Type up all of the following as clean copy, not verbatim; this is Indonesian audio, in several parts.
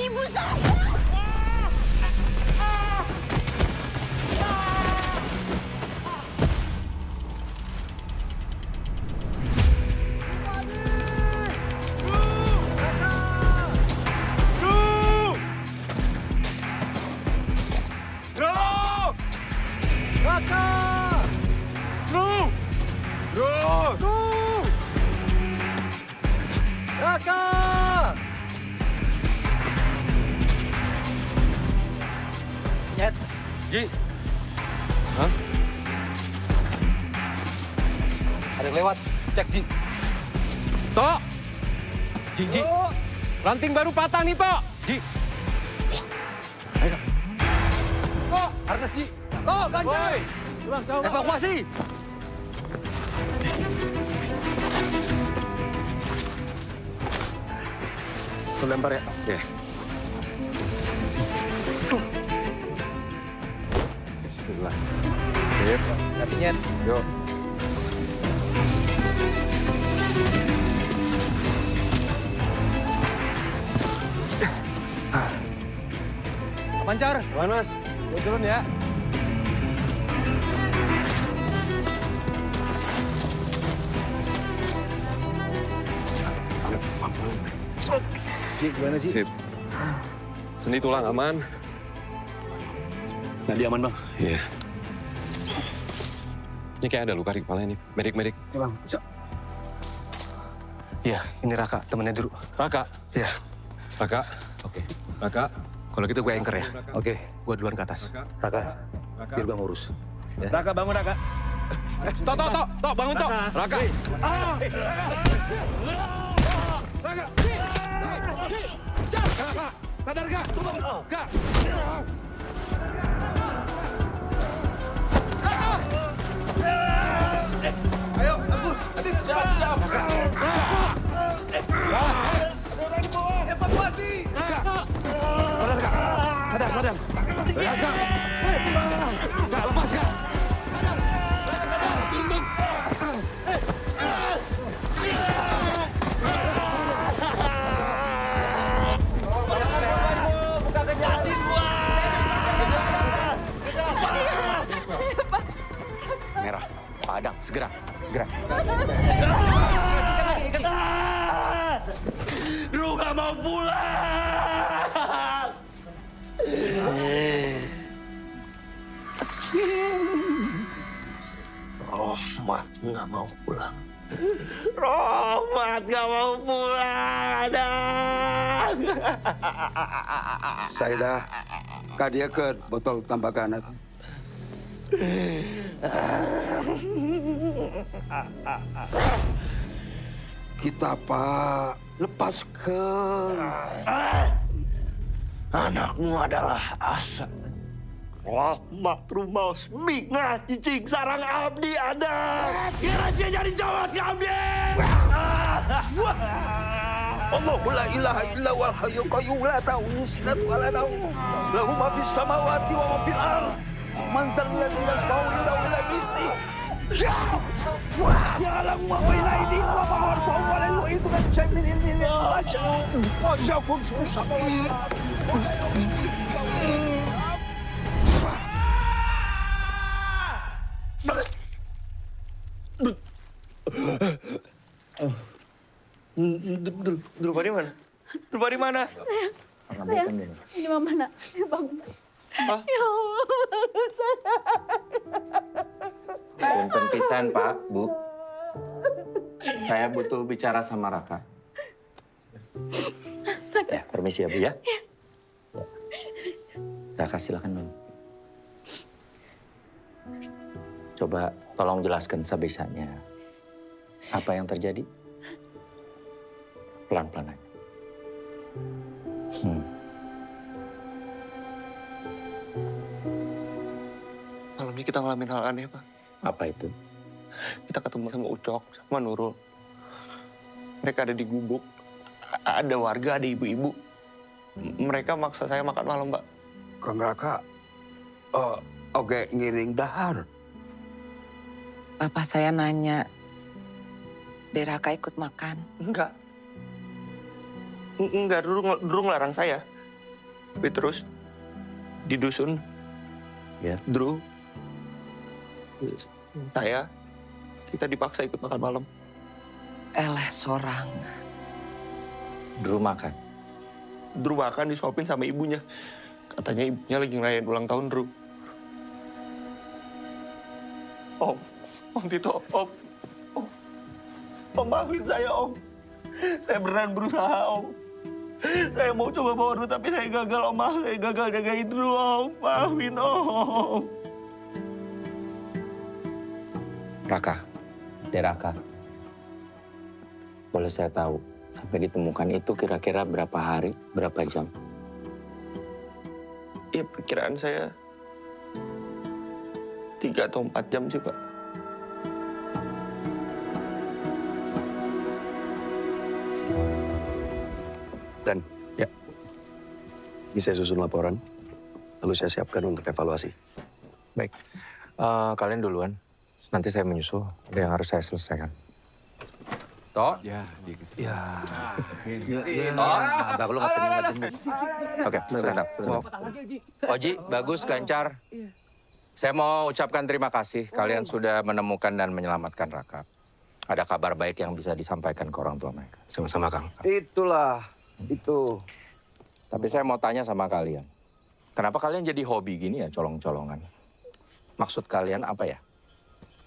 ibu saya! Ji. Hah? Ada yang lewat. Cek, Ji. Tok! Ji. Ranting baru patah nih, Tok! Ji. Ayo. Tok, harness, Ji. Tok, ganjal. Evakuasi. Lu lempar ya? Oke. Bismillah. Sip. Hatinya. Yuk. Pancar. Aman, Mas. Lu turun ya. Ji, gimana sih? Sip. Sendi tulang aman. Nadi aman, Bang. Iya. Ini kayak ada luka di kepalanya nih. Medik. Ya, Bang. Iya, ini Raka, temennya dulu. Raka. Iya. Raka. Oke. Raka. Kalau gitu gue anchor ya. Oke, gue duluan ke atas. Raka, biar gue ngurus. Ya. Raka, bangun, Raka. Tok, bangun, Tok. Raka. Sadar gak? Gak. Ayo, Agus. Adit. Siap. Orang di bawah. Evakuasi. Sadar. Gak, lepas gak? Merah, padang, segera. Ru gak mau pulang. Rohmat gak mau pulang. Rohmat gak mau pulang, Adam. Saida, kadiakeun botol tambakan eta. Kita Pak lepaskan. Anakmu adalah asa. Rahmat rumaos mingah cicing sarang abdi ada. Kira sia jadi jawa si abdi. Allahu la ilaha illa wal hayyul qayyum la ta'khudhuhu sinatun wa la nawm. Lahu ma fis samawati wa ma fil ardh. Man zal ladzi yashfa'u indahu illa bi'idznih. Ya'lamu ma baina aydihim wa ma khalfahum wa la yuhituna bi shay'in min ilmihi illa ma sha'a. Wasi'a kursiyuhu samawati. Dulu di mana? Dulu di mana? Sayang, ini mama nak. Bangun. Ya Allah, Punten pisan, Pak, Bu. Saya butuh bicara sama Raka. Ya, permisi ya, Bu ya. Raka, silakan, Bang. Coba tolong jelaskan sebisanya. Apa yang terjadi? Pelan-pelan aja. Malam ini kita ngalamin hal aneh, Pak. Apa itu? Kita ketemu sama Ucok, sama Nurul. Mereka ada di gubuk. Ada warga, ada ibu-ibu. Mereka maksa saya makan malam, Pak. Kang Raka, oke ngiring dahar. Bapak saya nanya, Deraka ikut makan. Enggak. Enggak, dulu ngelarang saya. Tapi terus di dusun, Ya. Drew, kita dipaksa ikut makan malam. Eleh sorang. Drew makan. Drew makan disuapin sama ibunya. Katanya ibunya lagi ngerayain ulang tahun Drew. Om Tito, Om maafin saya, Om. Saya beneran berusaha, Om. Saya mau coba bawa Drew, tapi saya gagal, Om. Maaf, saya gagal jagain Drew, Om. Maafin, Om. Raka, Raka. Boleh saya tahu, sampai ditemukan itu kira-kira berapa hari, berapa jam? Ya, perkiraan saya 3 atau 4 jam sih, Pak. Dan Ya. ini saya susun laporan, lalu saya siapkan untuk evaluasi. Baik, kalian duluan. Nanti saya menyusul, ada yang harus saya selesaikan. Toh? Abang lu ngapain jemput? Oke, stand up. Oji, bagus, Gancar. Saya mau ucapkan terima kasih. Kalian sudah menemukan dan menyelamatkan Raka. Ada kabar baik yang bisa disampaikan ke orang tua mereka. Sama-sama, Kang. Itulah, itu. Tapi saya mau tanya sama kalian. Kenapa kalian jadi hobi gini ya, colong-colongan? Maksud kalian apa ya?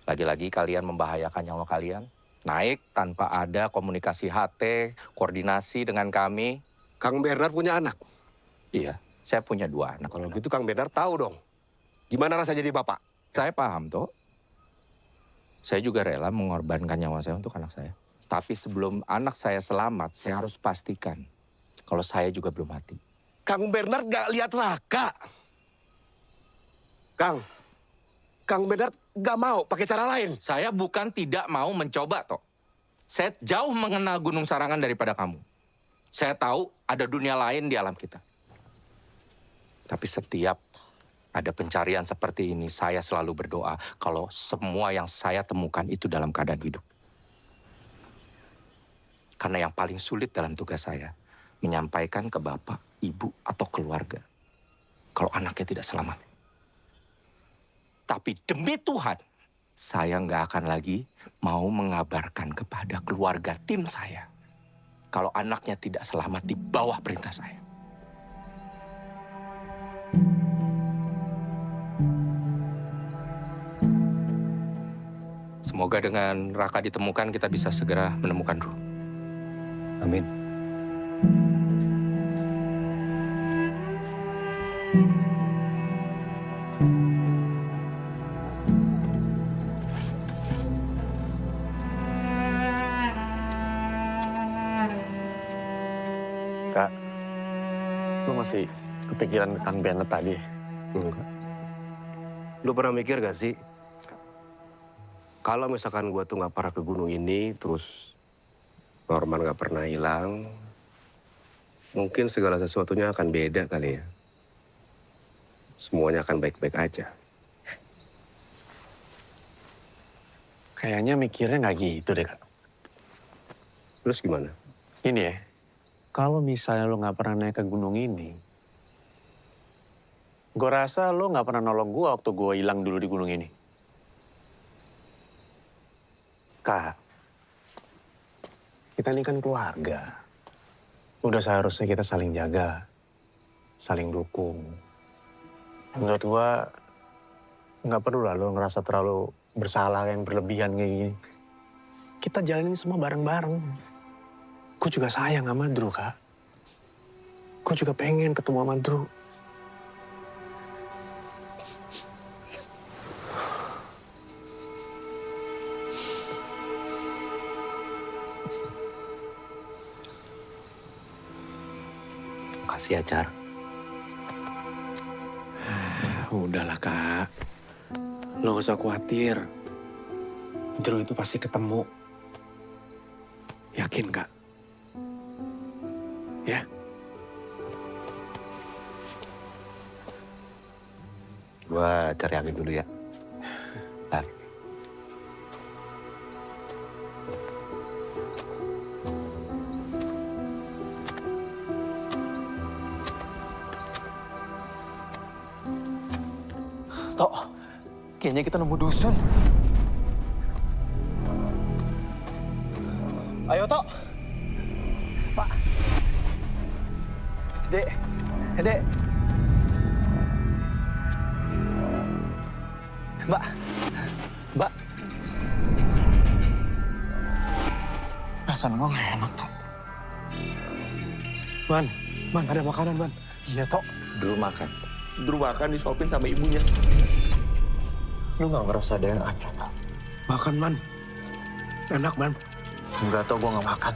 Lagi-lagi kalian membahayakan nyawa kalian. Naik tanpa ada komunikasi HT, koordinasi dengan kami. Kang Bernard punya anak. Iya, saya punya 2 anak. Kalau gitu Kang Bernard tahu dong. Gimana rasa jadi bapak? Saya paham, toh. Saya juga rela mengorbankan nyawa saya untuk anak saya. Tapi sebelum anak saya selamat, saya harus pastikan kalau saya juga belum mati. Kang Bernard gak lihat Raka. Kang Bernard gak mau pakai cara lain. Saya bukan tidak mau mencoba, toh. Saya jauh mengenal Gunung Sarangan daripada kamu. Saya tahu ada dunia lain di alam kita. Tapi setiap ada pencarian seperti ini, saya selalu berdoa kalau semua yang saya temukan itu dalam keadaan hidup. Karena yang paling sulit dalam tugas saya, menyampaikan ke bapak, ibu, atau keluarga kalau anaknya tidak selamat. Tapi demi Tuhan, saya nggak akan lagi mau mengabarkan kepada keluarga tim saya kalau anaknya tidak selamat di bawah perintah saya. Semoga dengan Raka ditemukan, kita bisa segera menemukan Drew. Amin. Kak, lu masih kepikiran Kang Bernard tadi? Enggak. Lu pernah mikir gak sih? Kalau misalkan gua tuh gak pernah ke gunung ini, terus Norman gak pernah hilang, mungkin segala sesuatunya akan beda kali ya. Semuanya akan baik-baik aja. Kayaknya mikirnya nggak gitu deh, Kak. Terus gimana? Ini ya, kalau misalnya lo nggak pernah naik ke gunung ini, gue rasa lo nggak pernah nolong gue waktu gue hilang dulu di gunung ini. Kak, kita ini kan keluarga. Udah seharusnya kita saling jaga, saling dukung. Menurut gue, nggak perlu lah lo ngerasa terlalu bersalah yang berlebihan kayak gini. Kita jalanin semua bareng-bareng. Gue juga sayang sama Drew, Kak. Gue juga pengen ketemu sama Drew. Makasih ya, Car. Udahlah, Kak. Lo gak usah khawatir. Drew itu pasti ketemu. Yakin, Kak? Ya? Gua cari angin dulu ya. Bentar. Tok, kayaknya kita nemu dusun. Ayo, Tok. Pak. Dek. Dek. Mbak. Mbak. Rasanya gua nggak enak, Tok. Man, ada makanan, Man. Iya, Tok. Dulu makan. Dulu makan disuapin sama ibunya. Lu nggak ngerasa ada yang aneh, Tok? Makan, Man. Enak, Man. Enggak, Tok. Gua nggak makan.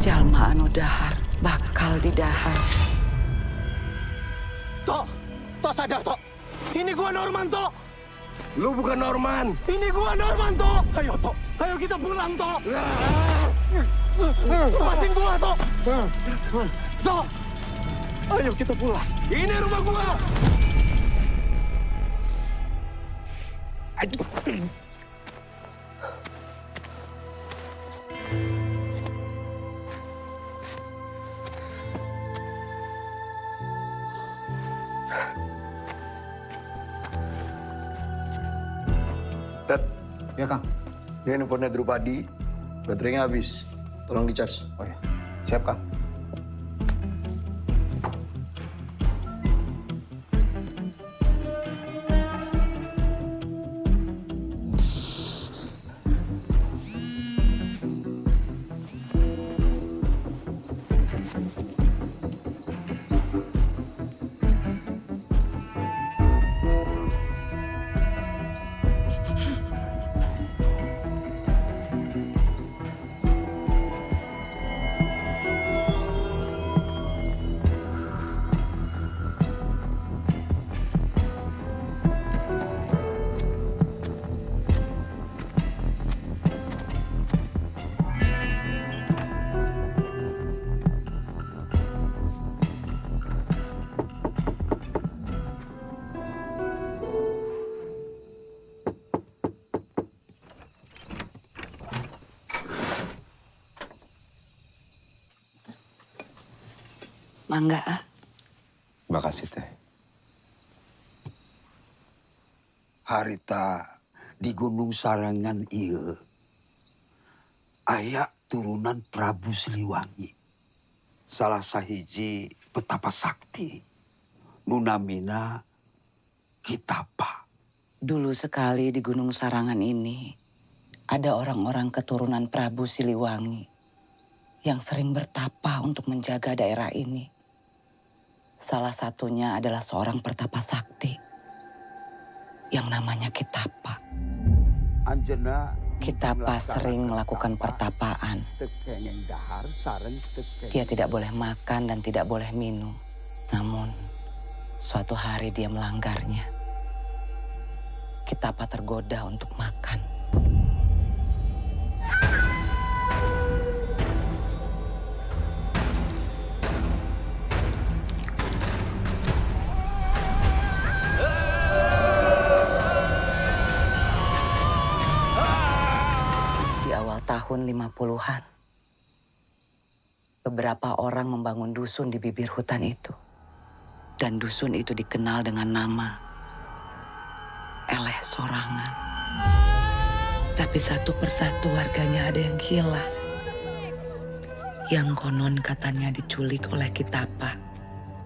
Jalma anu dahar, bakal didahar. Tok! Tok sadar, Tok! Ini gua Norman, Tok! Lu bukan Norman. Ini gua Norman, Tok! Ayo, Tok! Ayo kita pulang, Tok! Lepasin gua, Tok! Tok! Ayo kita pulang! Ini rumah gua. Dad, Ya, Kang. ini handphonenya Drupadi. Baterainya habis. Tolong di-charge. Oh ya, siap, Kang. Mangga, ah. Makasih, Teh. Harita di Gunung Sarangan ieu aya turunan Prabu Siliwangi. Salah sahiji petapa sakti. Nunamina Kitapa. Dulu sekali di Gunung Sarangan ini ada orang-orang keturunan Prabu Siliwangi yang sering bertapa untuk menjaga daerah ini. Salah satunya adalah seorang pertapa sakti yang namanya Kitapa. Anjena Kitapa sering melakukan pertapaan. Dia tidak boleh makan dan tidak boleh minum. Namun, suatu hari dia melanggarnya. Kitapa tergoda untuk makan. Di awal tahun 50-an, beberapa orang membangun dusun di bibir hutan itu. Dan dusun itu dikenal dengan nama Eleh Sorangan. Tapi satu persatu warganya ada yang hilang. Yang konon katanya diculik oleh Kitapa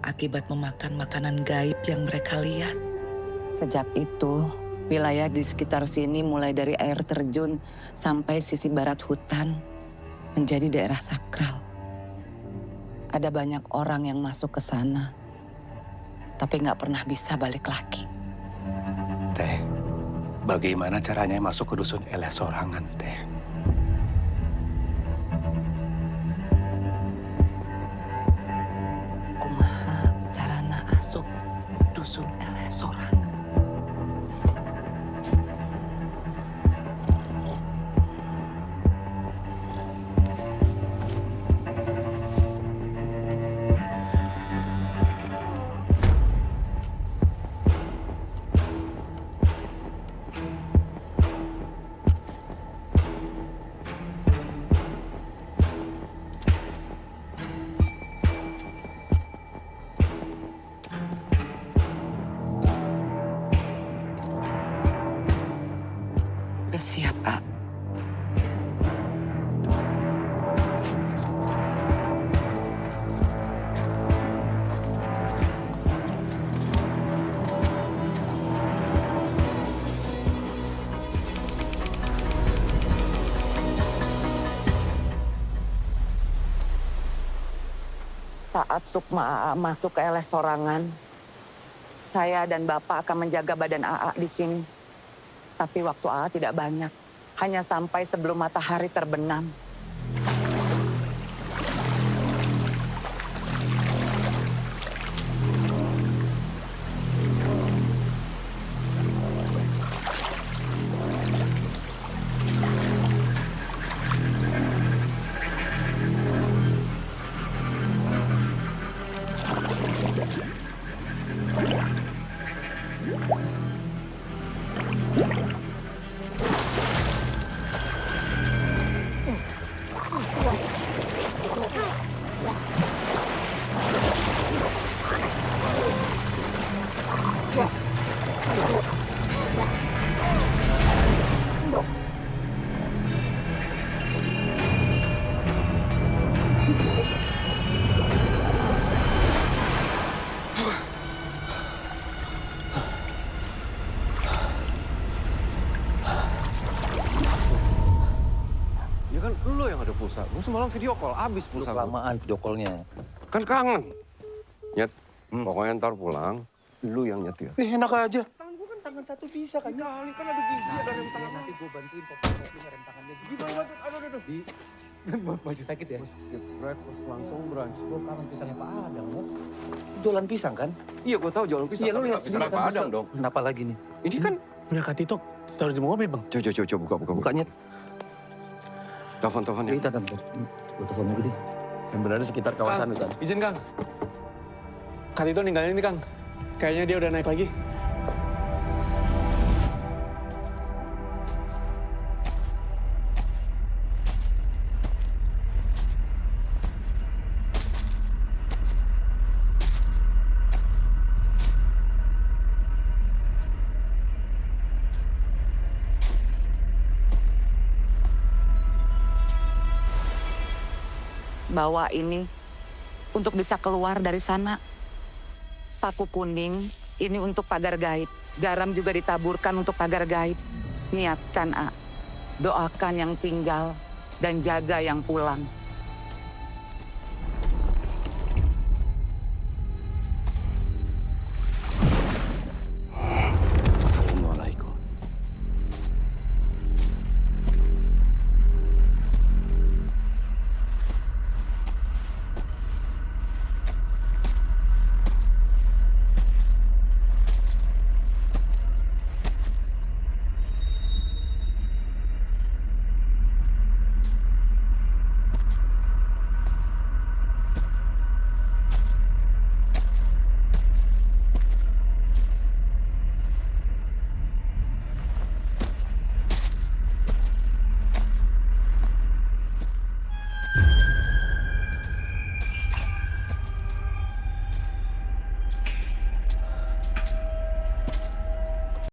akibat memakan makanan gaib yang mereka lihat. Sejak itu, wilayah di sekitar sini mulai dari air terjun sampai sisi barat hutan menjadi daerah sakral. Ada banyak orang yang masuk ke sana, tapi nggak pernah bisa balik lagi. Teh, bagaimana caranya masuk ke dusun Eleh Sorangan, Teh? Kumaha carana asup dusun Eleh Sorangan. Saat Sukma AA masuk ke LS Sorangan, saya dan Bapak akan menjaga badan AA di sini. Tapi waktu AA tidak banyak, hanya sampai sebelum matahari terbenam. Ya kan lo yang ada pulsa. Gue semalam video call, abis Lu pulsa gue. kelamaan video call-nya. Kan kangen. Nyet, pokoknya ntar pulang, lu yang nyetir. Enak aja. Tangan gue kan tangan satu bisa kan. Kali kan ada gigi, ada rem tangan. Nanti gue bantuin kopi rem tangannya. Aduh. Masih sakit ya? Breakfast langsung brunch. Gue kangen pisangnya Pak Adang ya. Jualan pisang kan? Iya, gue tahu jualan pisang. Iya, lu tapi lihat nggak pisang sendiri kan Padang bisa. dong. Kenapa lagi nih? Ini kan, Punya Kak Tito, taruh di mobil bang. coba buka. Bukanya. Telepon-teleponnya. Ya, Tante. Gue telepon lagi deh. Yang benar di sekitar kawasan itu kan. Izin Kang. Kak Tito ninggalin ini Kang. Kayaknya dia udah naik lagi. Bawa ini untuk bisa keluar dari sana. Paku kuning ini untuk pagar gaib. Garam juga ditaburkan untuk pagar gaib. Niatkan, A. Doakan yang tinggal dan jaga yang pulang.